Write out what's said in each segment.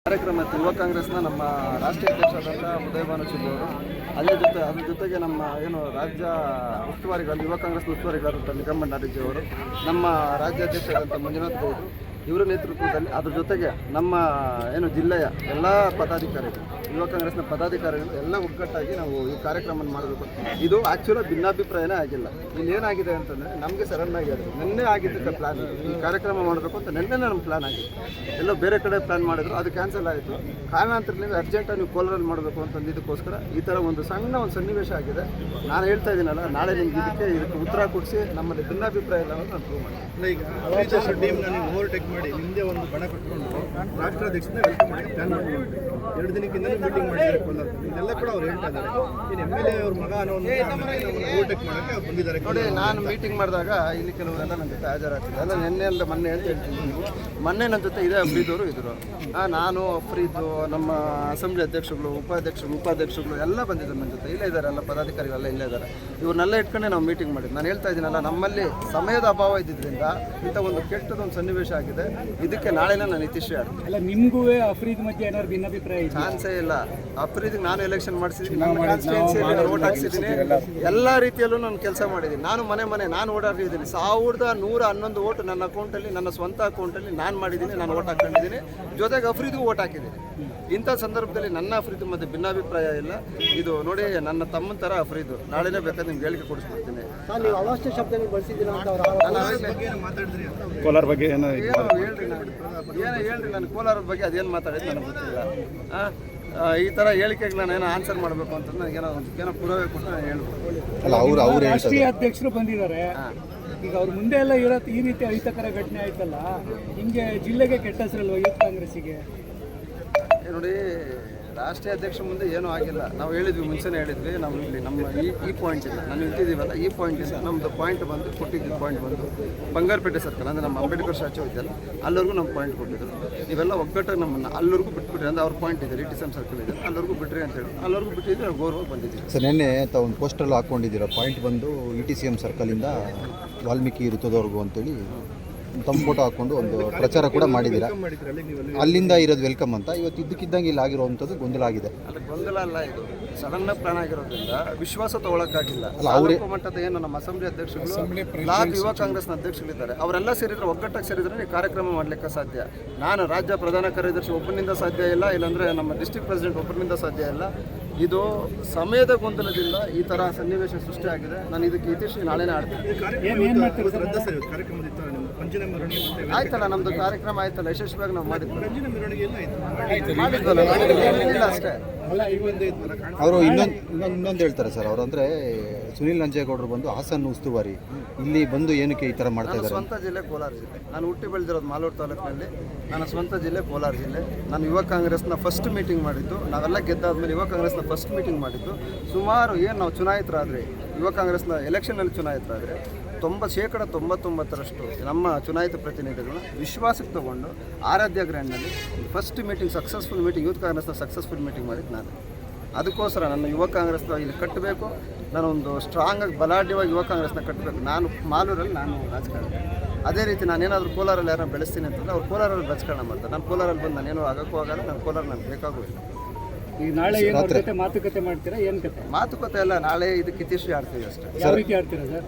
ಕಾರ್ಯಕ್ರಮ ಇತ್ತು. ಯುವ ಕಾಂಗ್ರೆಸ್ನ ನಮ್ಮ ರಾಷ್ಟ್ರೀಯ ಅಧ್ಯಕ್ಷರಾದಂಥ ಉದಯಭಾನು ಶಿಬು ಅವರು ಅದ್ರ ಜೊತೆಗೆ ನಮ್ಮ ರಾಜ್ಯ ಉಸ್ತುವಾರಿಗಳು ಯುವ ಕಾಂಗ್ರೆಸ್ನ ಉಸ್ತುವಾರಿಗಳಾದಂಥ ನಿಗಮ ನಾರಿಜಿ ಅವರು, ನಮ್ಮ ರಾಜ್ಯಾಧ್ಯಕ್ಷರಾದಂಥ ಮಂಜುನಾಥ್ ಗೌಡರು ಇವರ ನೇತೃತ್ವದಲ್ಲಿ, ಅದ್ರ ಜೊತೆಗೆ ನಮ್ಮ ಜಿಲ್ಲೆಯ ಎಲ್ಲ ಪದಾಧಿಕಾರಿಗಳು, ಯುವ ಕಾಂಗ್ರೆಸ್ನ ಪದಾಧಿಕಾರಿಗಳು ಎಲ್ಲ ಒಗ್ಗಟ್ಟಾಗಿ ನಾವು ಈ ಕಾರ್ಯಕ್ರಮ ಮಾಡಬೇಕು. ಇದು ಆ್ಯಕ್ಚುಲಿ ಭಿನ್ನಾಭಿಪ್ರಾಯನೇ ಆಗಿಲ್ಲ. ಇಲ್ಲಿ ಏನಾಗಿದೆ ಅಂತಂದರೆ ನಮಗೆ ಸಡನ್ನಾಗಿ ಅದು ನಿನ್ನೆ ಆಗಿದ್ದಕ್ಕೆ ಪ್ಲ್ಯಾನ್, ಈ ಕಾರ್ಯಕ್ರಮ ಮಾಡಬೇಕು ಅಂತ ನಿನ್ನೆ ನಮ್ಮ ಪ್ಲ್ಯಾನ್ ಆಗಿತ್ತು. ಎಲ್ಲೋ ಬೇರೆ ಕಡೆ ಪ್ಲ್ಯಾನ್ ಮಾಡಿದ್ರು, ಅದು ಕ್ಯಾನ್ಸಲ್ ಆಯಿತು. ಕಾರಣಾಂತರದಿಂದ ಅರ್ಜೆಂಟಾಗಿ ನೀವು ಕೋಲಾರಲ್ಲಿ ಮಾಡಬೇಕು ಅಂತಂದಿದ್ದಕ್ಕೋಸ್ಕರ ಈ ಥರ ಒಂದು ಸಣ್ಣ ಸನ್ನಿವೇಶ ಆಗಿದೆ. ನಾನು ಹೇಳ್ತಾ ಇದ್ದೀನಲ್ಲ, ನಾಳೆ ನಿಮ್ಗೆ ಇದಕ್ಕೆ ಉತ್ತರ ಕೊಡಿಸಿ ನಮ್ಮಲ್ಲಿ ಭಿನ್ನಾಭಿಪ್ರಾಯ ಇಲ್ಲ ಅಂತ ನಾನು ಪ್ರೂವ್ ಮಾಡ್ತೀನಿ. ಈಗ ಓವರ್ಟೇಕ್ ಮಾಡಿ ನಿಮ್ಮದೇ ಒಂದು ಬಣ ಕಟ್ಕೊಂಡು ರಾಷ್ಟ್ರಾಧ್ಯಕ್ಷರನ್ನ ವೆಲ್ಕಮ್ ಮಾಡಿ ಪ್ಲಾನ್ ಮಾಡಿದ್ರು. 2 ದಿನಕ್ಕಿಂತ ಮೀಟಿಂಗ್ ಮಾಡಿದ್ದಾರೆ ಕೋಲಾರ. ಇದೆಲ್ಲ ಕೂಡ ಅವ್ರು ಹೇಳ್ತಾ ಇದ್ದಾರೆ. ಇನ್ನು MLA ಅವ್ರ ಮಗ ಅನ್ನೋ ಓವರ್ಟೇಕ್ ಮಾಡೋಕ್ಕೆ ಅವ್ರು ಬಂದಿದ್ದಾರೆ. ನೋಡಿ, ನಾನು ಮೀಟಿಂಗ್ ಮಾಡಿದಾಗ ಇಲ್ಲಿ ಕೆಲವರೆಲ್ಲ ನನ್ನ ಜೊತೆ ಹಾಜರಾಗ್ತಿದೆ. ಅಲ್ಲ, ನಿನ್ನೆ ಅಲ್ಲ ಮೊನ್ನೆ ಅಂತ ಹೇಳ್ತೀನಿ. ಮೊನ್ನೆ ನನ್ನ ಜೊತೆ ಇದೇ ಅಫ್ರೀದವರು ಇದ್ದರು. ನಾನು ಅಫ್ರೀದು, ನಮ್ಮ ಅಸೆಂಬ್ಲಿ ಅಧ್ಯಕ್ಷಗಳು, ಉಪಾಧ್ಯಕ್ಷಗಳು ಎಲ್ಲ ಬಂದಿದ್ದಾರೆ ನನ್ನ ಜೊತೆ. ಇಲ್ಲೇ ಇದ್ದಾರೆ, ಎಲ್ಲ ಪದಾಧಿಕಾರಿಗಳೆಲ್ಲ ಇಲ್ಲೇ ಇದ್ದಾರೆ. ಇವ್ರನ್ನೆಲ್ಲ ಇಟ್ಕೊಂಡೆ ನಾವು ಮೀಟಿಂಗ್ ಮಾಡಿದ್ದು. ನಾನು ಹೇಳ್ತಾ ಇದ್ದೀನಲ್ಲ, ನಮ್ಮಲ್ಲಿ ಸಮಯದ ಅಭಾವ ಇದ್ದಿದ್ದರಿಂದ ಇಂಥ ಒಂದು ಕೆಟ್ಟದೊಂದು ಸನ್ನಿವೇಶ ಆಗಿದೆ. ಇದಕ್ಕೆ ನಾಳೆನೇ ನಾನು ಇತಿಶ್ರೀ ಆಡ್ತೀನಿ. ಅಲ್ಲ, ನಿಮಗೂ ಅಫ್ರೀದ್ ಮಧ್ಯೆ ಏನಾದ್ರು ಭಿನ್ನಾಭಿಪ್ರಾಯ ಇದೆ? ಚಾನ್ಸೇ ಇಲ್ಲ. ಅಫ್ರೀದ್ಗೆ ನಾನು ಎಲೆಕ್ಷನ್ ಮಾಡಿಸಿದ್ದೀನಿ, ವೋಟ್ ಹಾಕ್ಸಿದ್ದೀನಿ, ಎಲ್ಲ ರೀತಿಯಲ್ಲೂ ನಾನು ಕೆಲಸ ಮಾಡಿದ್ದೀನಿ. ನಾನು ನಾನು ಓಡಾಡಿದ್ದೀನಿ. 1111 ಓಟ್ ನನ್ನ ಅಕೌಂಟಲ್ಲಿ, ನನ್ನ ಸ್ವಂತ ಅಕೌಂಟಲ್ಲಿ ನಾನು ಮಾಡಿದ್ದೀನಿ, ನಾನು ಓಟ್ ಹಾಕೊಂಡಿದ್ದೀನಿ. ಜೊತೆಗೆ ಅಫ್ರೀದ್ಗೂ ಓಟ್ ಹಾಕಿದ್ದೀನಿ. ಇಂಥ ಸಂದರ್ಭದಲ್ಲಿ ನನ್ನ ಅಫ್ರೀದ್ ಮಧ್ಯೆ ಭಿನ್ನಾಭಿಪ್ರಾಯ ಇಲ್ಲ. ಇದು ನೋಡಿ, ನನ್ನ ತಮ್ಮನ ಥರ ಅಫ್ರೀದು. ನಾಳೆನೇ ಬೇಕಾದ್ರೆ ನಿಮ್ಗೆ ಹೇಳಿಕೆ ಕೊಡಿಸ್ಬಿಡ್ತೀನಿ. ಅವಾಚ್ಯ ಶಬ್ದಗಳು ಬಳಸಿದ್ದೀರಾ ಅಂತ ಕೋಲಾರ ಬಗ್ಗೆ ಏನೋ ಹೇಳ್ರಿ ನಾನು ಕೋಲಾರದ ಬಗ್ಗೆ ಅದೇನು ಮಾತಾಡಿದ್ದು ನನಗೆ ಗೊತ್ತಿಲ್ಲ. ಈ ಥರ ಹೇಳಿಕೆಗೆ ನಾನು ಏನೋ ಆನ್ಸರ್ ಮಾಡಬೇಕು ಅಂತ ನನಗೇನೋ ಪುರಾವೆ ಕೊಟ್ಟು ನಾನು ಹೇಳ್ಬೋದು. ರಾಷ್ಟ್ರೀಯ ಅಧ್ಯಕ್ಷರು ಬಂದಿದ್ದಾರೆ. ಈಗ ಅವ್ರ ಮುಂದೆ ಎಲ್ಲ ಈ ರೀತಿ ಅಹಿತಕರ ಘಟನೆ ಆಯ್ತಲ್ಲ, ಹಿಂಗೆ ಜಿಲ್ಲೆಗೆ ಕೆಟ್ಟ ಹೆಸರಲ್ವ ಯೂತ್ ಕಾಂಗ್ರೆಸ್ಸಿಗೆ? ನೋಡಿ, ರಾಷ್ಟ್ರೀಯ ಅಧ್ಯಕ್ಷ ಮುಂದೆ ಏನೂ ಆಗಿಲ್ಲ. ನಾವು ಹೇಳಿದ್ವಿ, ಮುಂಚೆನೇ ಹೇಳಿದ್ವಿ. ನಾವು ಇಲ್ಲಿ ನಮ್ಮ ಈ ಪಾಯಿಂಟಿಂದ ನಾನು ಇಟ್ಟಿದ್ದೀವಲ್ಲ, ಈ ಪಾಯಿಂಟಿಂದ ನಮ್ಮದು ಪಾಯಿಂಟ್ ಬಂದು ಕೊಟ್ಟಿದ್ದು ಪಾಯಿಂಟ್ ಬಂದು ಬಂಗಾರಪೇಟೆ ಸರ್ಕಲ್, ಅಂದರೆ ನಮ್ಮ ಅಂಬೇಡ್ಕರ್ ಸ್ಟ್ಯಾಚ್ಯೂ ಇದೆಯಲ್ಲ, ಅಲ್ಲಿವರೆಗೂ ನಮ್ಮ ಪಾಯಿಂಟ್ ಕೊಟ್ಟಿದ್ರು. ನೀವೆಲ್ಲ ಒಗ್ಗಟ್ಟಾಗಿ ನಮ್ಮನ್ನು ಅಲ್ಲಿವರೆಗೂ ಬಿಟ್ಬಿಟ್ರಿ ಅಂದರೆ ಅವ್ರ ಪಾಯಿಂಟ್ ಇದೆ, ಟಿಸಮ್ ಸರ್ಕಲ್ ಇದೆ, ಅಲ್ಲಿವರೆಗೂ ಬಿಟ್ರಿ ಅಂತ ಹೇಳಿ ಅಲ್ಲಿವರೆಗೂ ಬಿಟ್ಟಿದ್ರೆ ಗೌರವ ಬಂದಿದ್ದೀವಿ. ಸರ್, ನಿನ್ನೆ ಒಂದು ಪೋಸ್ಟಲ್ಲಿ ಹಾಕ್ಕೊಂಡಿದ್ದೀರ, ಪಾಯಿಂಟ್ ಬಂದು ETCM ಸರ್ಕಲಿಂದ ವಾಲ್ಮೀಕಿ ವೃತ್ತದವರೆಗೂ ಅಂತೇಳಿ ತಮ್ಮ ಫೋಟೋ ಹಾಕ್ಕೊಂಡು ಒಂದು ಪ್ರಚಾರ ಕೂಡ ಮಾಡಿದ್ದೀರಾ. ಅಲ್ಲಿಂದ ಇರೋದು ವೆಲ್ಕಮ್ ಅಂತ. ಇವತ್ತು ಇದ್ದಕ್ಕಿದ್ದಂಗೆ ಇಲ್ಲಿ ಆಗಿರುವಂಥದ್ದು ಗೊಂದಲ ಆಗಿದೆ. ಅಲ್ಲ, ಗೊಂದಲ ಅಲ್ಲ, ಇದು ಸಡನ್ ಪ್ಲಾನ್ ಆಗಿರೋದ್ರಿಂದ ವಿಶ್ವಾಸ ತಗೊಳಕ್ಕಾಗಿಲ್ಲ. ಮಟ್ಟದ ಏನು ನಮ್ಮ ಅಸೆಂಬ್ಲಿ ಅಧ್ಯಕ್ಷಗಳು, ಬ್ಲಾಕ್ ಯುವ ಕಾಂಗ್ರೆಸ್ನ ಅಧ್ಯಕ್ಷಗಳಿದ್ದಾರೆ, ಅವರೆಲ್ಲ ಸೇರಿದ್ರೆ, ಒಗ್ಗಟ್ಟಾಗಿ ಸೇರಿದ್ರೆ ಈ ಕಾರ್ಯಕ್ರಮ ಮಾಡಲಿಕ್ಕೆ ಸಾಧ್ಯ. ನಾನು ರಾಜ್ಯ ಪ್ರಧಾನ ಕಾರ್ಯದರ್ಶಿ ಒಬ್ಬನಿಂದ ಸಾಧ್ಯ ಇಲ್ಲ, ಇಲ್ಲಾಂದರೆ ನಮ್ಮ ಡಿಸ್ಟ್ರಿಕ್ಟ್ ಪ್ರೆಸಿಡೆಂಟ್ ಒಬ್ಬರಿಂದ ಸಾಧ್ಯ ಇಲ್ಲ. ಇದು ಸಮಯದ ಗೊಂದಲದಿಂದ ಈ ಥರ ಸನ್ನಿವೇಶ ಸೃಷ್ಟಿಯಾಗಿದೆ. ನಾನು ಇದಕ್ಕೆ ಇತಿಶ್ರೀ ನಾಳೆನೇ ಆಡ್ತೀನಿ. ಆಯ್ತಲ್ಲ, ನಮ್ಮದು ಕಾರ್ಯಕ್ರಮ ಆಯ್ತಲ್ಲ, ಯಶಸ್ವಿಯಾಗಿ ನಾವು ಮಾಡಿದ್ವಲ್ಲ ಅಷ್ಟೇ. ಅವರು ಇನ್ನೊಂದು ಹೇಳ್ತಾರೆ ಸರ್, ಅವರು ಅಂದರೆ ಸುನಿಲ್ ನಂಜೇಗೌಡರು ಬಂದು ಹಾಸನ ಉಸ್ತುವಾರಿ, ಇಲ್ಲಿ ಬಂದು ಏನಕ್ಕೆ ಈ ಥರ ಮಾಡ್ತಾ ಇದ್ದಾರೆ? ಸ್ವಂತ ಜಿಲ್ಲೆ ಕೋಲಾರ ಜಿಲ್ಲೆ. ನಾನು ಹುಟ್ಟಿ ಬೆಳೆದಿರೋದು ಮಾಲೂರು ತಾಲೂಕಿನಲ್ಲಿ. ನನ್ನ ಸ್ವಂತ ಜಿಲ್ಲೆ ಕೋಲಾರ ಜಿಲ್ಲೆ. ನಾನು ಯುವ ಕಾಂಗ್ರೆಸ್ನ ಫಸ್ಟ್ ಮೀಟಿಂಗ್ ಮಾಡಿದ್ದು, ನಾವೆಲ್ಲ ಗೆದ್ದಾದ್ಮೇಲೆ ಯುವ ಕಾಂಗ್ರೆಸ್ನ ಫಸ್ಟ್ ಮೀಟಿಂಗ್ ಮಾಡಿದ್ದು. ಸುಮಾರು ನಾವು ಚುನಾಯಿತರಾದರೆ, ಯುವ ಕಾಂಗ್ರೆಸ್ನ ಎಲೆಕ್ಷನಲ್ಲಿ ಚುನಾಯಿತರಾದರೆ 99% ನಮ್ಮ ಚುನಾಯಿತ ಪ್ರತಿನಿಧಿಗಳನ್ನ ವಿಶ್ವಾಸಕ್ಕೆ ತಗೊಂಡು ಆರಾಧ್ಯ ಗ್ರ್ಯಾಂಡ್ನಲ್ಲಿ first meeting, successful meeting, youth ಕಾಂಗ್ರೆಸ್ನ ಸಕ್ಸಸ್ಫುಲ್ ಮೀಟಿಂಗ್ ಮಾಡಿದ್ದು ನಾನು. ಅದಕ್ಕೋಸ್ಕರ ನನ್ನ ಯುವ ಕಾಂಗ್ರೆಸ್ನ ಇಲ್ಲಿ ಕಟ್ಟಬೇಕು, ನಾನೊಂದು ಸ್ಟ್ರಾಂಗಾಗಿ ಬಲಾಢ್ಯವಾಗಿ ಯುವ ಕಾಂಗ್ರೆಸ್ನ ಕಟ್ಟಬೇಕು. ನಾನು ಮಾಲೂರಲ್ಲಿ ನಾನು ರಾಜಕಾರಣ. ಅದೇ ರೀತಿ ನಾನೇನಾದರೂ ಕೋಲಾರಲ್ಲಿ ಯಾರನ್ನ ಬೆಳೆಸ್ತೀನಿ ಅಂತಂದರೆ ಅವ್ರು ಕೋಲಾರಲ್ಲಿ ರಾಜಕಾರಣ ಮಾಡ್ತಾರೆ. ನಾನು ಕೋಲಾರಲ್ಲಿ ಬಂದು ನಾನೇನು ಆಗೋಕ್ಕೂ ಆಗಲ್ಲ, ನಾನು ಕೋಲಾರ ನನಗೆ ಬೇಕಾಗೂ ಇಲ್ಲ. ಈಗ ನಾಳೆ ಮಾತುಕತೆ ಮಾಡ್ತೀರಾ? ಏನು ಕತೆ? ಮಾತುಕತೆ ಎಲ್ಲ ನಾಳೆ ಇದಕ್ಕೆ ಇತಿಶ್ರೀ ಆಡ್ತೀವಿ ಅಷ್ಟೇ. ಯಾವ ರೀತಿ ಆಡ್ತೀರಾ ಸರ್?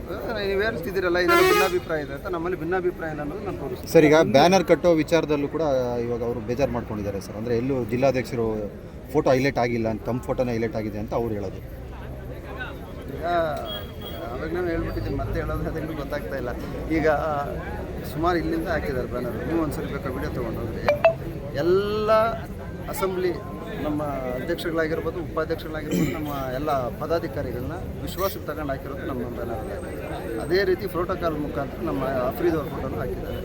ನೀವು ಹೇಳ್ತಿದ್ದೀರಲ್ಲ, ಇದೆಲ್ಲ ಭಿನ್ನಾಭಿಪ್ರಾಯ ಇದೆ ಅಂತ. ನಮ್ಮಲ್ಲಿ ಭಿನ್ನಾಭಿಪ್ರಾಯ ಇಲ್ಲ ಅನ್ನೋದು ನಾನು ತೋರಿಸ್ತೀನಿ. ಸರ್, ಈಗ ಬ್ಯಾನರ್ ಕಟ್ಟೋ ವಿಚಾರದಲ್ಲೂ ಕೂಡ ಇವಾಗ ಅವರು ಬೇಜಾರು ಮಾಡ್ಕೊಂಡಿದ್ದಾರೆ ಸರ್. ಅಂದರೆ ಎಲ್ಲೂ ಜಿಲ್ಲಾಧ್ಯಕ್ಷರು ಫೋಟೋ ಹೈಲೈಟ್ ಆಗಿಲ್ಲ ಅಂತ, ತಮ್ಮ ಫೋಟೋನ ಹೈಲೈಟ್ ಆಗಿದೆ ಅಂತ ಅವ್ರು ಹೇಳೋದು. ಈಗ ಅವಾಗ ನಾನು ಹೇಳ್ಬಿಟ್ಟಿದ್ದೀನಿ, ಮತ್ತೆ ಹೇಳೋದು ಅದನ್ನು ಗೊತ್ತಾಗ್ತಾ ಇಲ್ಲ. ಈಗ ಸುಮಾರು ಇಲ್ಲಿಂದ ಹಾಕಿದ್ದಾರೆ ಬ್ಯಾನರ್. ನೀವು ಒಂದ್ಸರಿ ಬೇಕಾದ್ರೆ ವಿಡಿಯೋ ತೊಗೊಂಡೋಗ್ರಿ. ಎಲ್ಲ ಅಸೆಂಬ್ಲಿ ನಮ್ಮ ಅಧ್ಯಕ್ಷಗಳಾಗಿರ್ಬೋದು, ಉಪಾಧ್ಯಕ್ಷಗಳಾಗಿರ್ಬೋದು, ನಮ್ಮ ಎಲ್ಲ ಪದಾಧಿಕಾರಿಗಳನ್ನ ವಿಶ್ವಾಸಕ್ಕೆ ತಗೊಂಡು ಹಾಕಿರೋದು ನಮ್ಮ ಬ್ಯಾನರ್. ಅದೇ ರೀತಿ ಪ್ರೋಟೋಕಾಲ್ ಮುಖಾಂತರ ನಮ್ಮ ಅಫ್ರೀದ್ ಅವ್ರ ಫೋಟೋನು ಹಾಕಿದ್ದಾರೆ.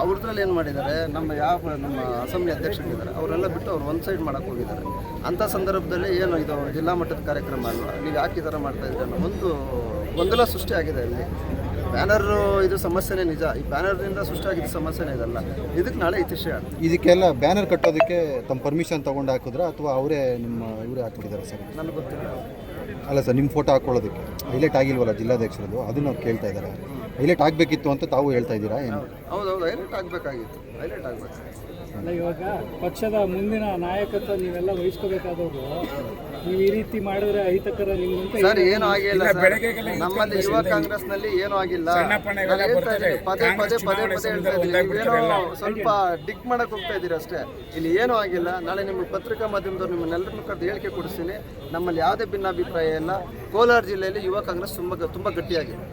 ಅವ್ರದ್ರಲ್ಲಿ ಏನು ಮಾಡಿದ್ದಾರೆ, ನಮ್ಮ ಅಸೆಂಬ್ಲಿ ಅಧ್ಯಕ್ಷರಿದ್ದಾರೆ ಅವರೆಲ್ಲ ಬಿಟ್ಟು ಅವ್ರು ಒಂದು ಸೈಡ್ ಮಾಡೋಕ್ಕೆ ಹೋಗಿದ್ದಾರೆ. ಅಂಥ ಸಂದರ್ಭದಲ್ಲಿ ಏನು ಇದು ಜಿಲ್ಲಾ ಮಟ್ಟದ ಕಾರ್ಯಕ್ರಮ ಅಲ್ವಾ, ನೀವು ಯಾಕೆ ಈ ಥರ ಮಾಡ್ತಾಯಿದ್ದೀರಿ ಅನ್ನೋ ಒಂದು ಗೊಂದಲ ಸೃಷ್ಟಿಯಾಗಿದೆ ಅಲ್ಲಿ. ಬ್ಯಾನರು ಇದು ಸಮಸ್ಯೆನೇ ನಿಜ. ಈ ಬ್ಯಾನರ್ನಿಂದ ಸೃಷ್ಟಿಯಾಗಿದ್ದ ಸಮಸ್ಯೆನೇ ಇದಲ್ಲ. ಇದಕ್ಕೆ ನಾಳೆ ಇತಿಶ್ರೀ ಆಗುತ್ತೆ. ಇದಕ್ಕೆಲ್ಲ ಬ್ಯಾನರ್ ಕಟ್ಟೋದಕ್ಕೆ ತಮ್ಮ ಪರ್ಮಿಷನ್ ತೊಗೊಂಡು ಹಾಕಿದ್ರೆ ಅಥವಾ ಇವರೇ ಹಾಕ್ಬಿಟ್ಟಿದ್ದಾರೆ ಸರ್? ನನಗೆ ಗೊತ್ತಿಲ್ಲ. ಅಲ್ಲ ಸರ್, ನಿಮ್ಮ ಫೋಟೋ ಹಾಕ್ಕೊಳ್ಳೋದಕ್ಕೆ ಹೈಲೈಟ್ ಆಗಿಲ್ವಲ್ಲ ಜಿಲ್ಲಾಧ್ಯಕ್ಷರದು, ಅದನ್ನು ಅವ್ರು ಕೇಳ್ತಾ ಇದ್ದಾರೆ. ಹೈಲೈಟ್ ಆಗಬೇಕಿತ್ತು ಅಂತ ತಾವು ಹೇಳ್ತಾ ಇದ್ದೀರಾ ಏನು? ಹೌದೌದು, ಹೈಲೈಟ್ ಆಗಬೇಕಾಗಿತ್ತು, ಹೈಲೈಟ್ ಆಗಬೇಕು. ಅಲ್ಲ, ಇವಾಗ ಪಕ್ಷದ ಮುಂದಿನ ನಾಯಕತ್ವ ನೀವೆಲ್ಲ ವಹಿಸ್ಕೋಬೇಕಾದವರು ನೀವು ಈ ರೀತಿ ಮಾಡಿದ್ರೆ ಅಹಿತಕರ ನಿಮ್ಗೆ ಸರ್ ಏನೂ ಆಗಿಲ್ಲ ಸರ್. ನಮ್ಮಲ್ಲಿ ಯುವ ಕಾಂಗ್ರೆಸ್ನಲ್ಲಿ ಏನೂ ಆಗಿಲ್ಲ. ನಾನು ಹೇಳ್ತಾ ಇದ್ದೀನಿ, ಪದೇ ಪದೇ ಪದೇ ಪದೇ ಹೇಳ್ತಾ ಇದ್ದೀನಿ, ನೀವೇನೋ ಸ್ವಲ್ಪ ಡಿಗ್ ಮಾಡಕ್ಕೆ ಹೋಗ್ತಾ ಇದ್ದೀರಿ ಅಷ್ಟೇ. ಇಲ್ಲಿ ಏನೂ ಆಗಿಲ್ಲ. ನಾಳೆ ನಿಮಗೆ ಪತ್ರಿಕಾ ಮಾಧ್ಯಮದವ್ರು ನಿಮ್ಮನ್ನೆಲ್ಲರನ್ನೂ ಕರೆದು ಹೇಳಿಕೆ ಕೊಡಿಸ್ತೀನಿ. ನಮ್ಮಲ್ಲಿ ಯಾವುದೇ ಭಿನ್ನಾಭಿಪ್ರಾಯ ಇಲ್ಲ. ಕೋಲಾರ ಜಿಲ್ಲೆಯಲ್ಲಿ ಯುವ ಕಾಂಗ್ರೆಸ್ ತುಂಬ ಗಟ್ಟಿಯಾಗಿದೆ.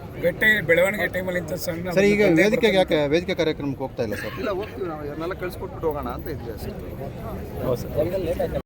ಬೆಳವಣಿಗೆ ಟೈಮಲ್ಲಿ ಇಂಥ ಸಣ್ಣ ಸರ್, ಈಗ ವೇದಿಕೆಗೆ ಯಾಕೆ ವೇದಿಕೆ ಕಾರ್ಯಕ್ರಮಕ್ಕೆ ಹೋಗ್ತಾ ಇಲ್ಲ ಸರ್? ಇಲ್ಲ, ಹೋಗ್ತೀವಿ ನಾವು, ಇವನ್ನೆಲ್ಲ ಕಳಿಸ್ಕೊಟ್ಬಿಟ್ಟು ಹೋಗೋಣ ಅಂತ ಇದ್ವಿ ಅಷ್ಟೇ.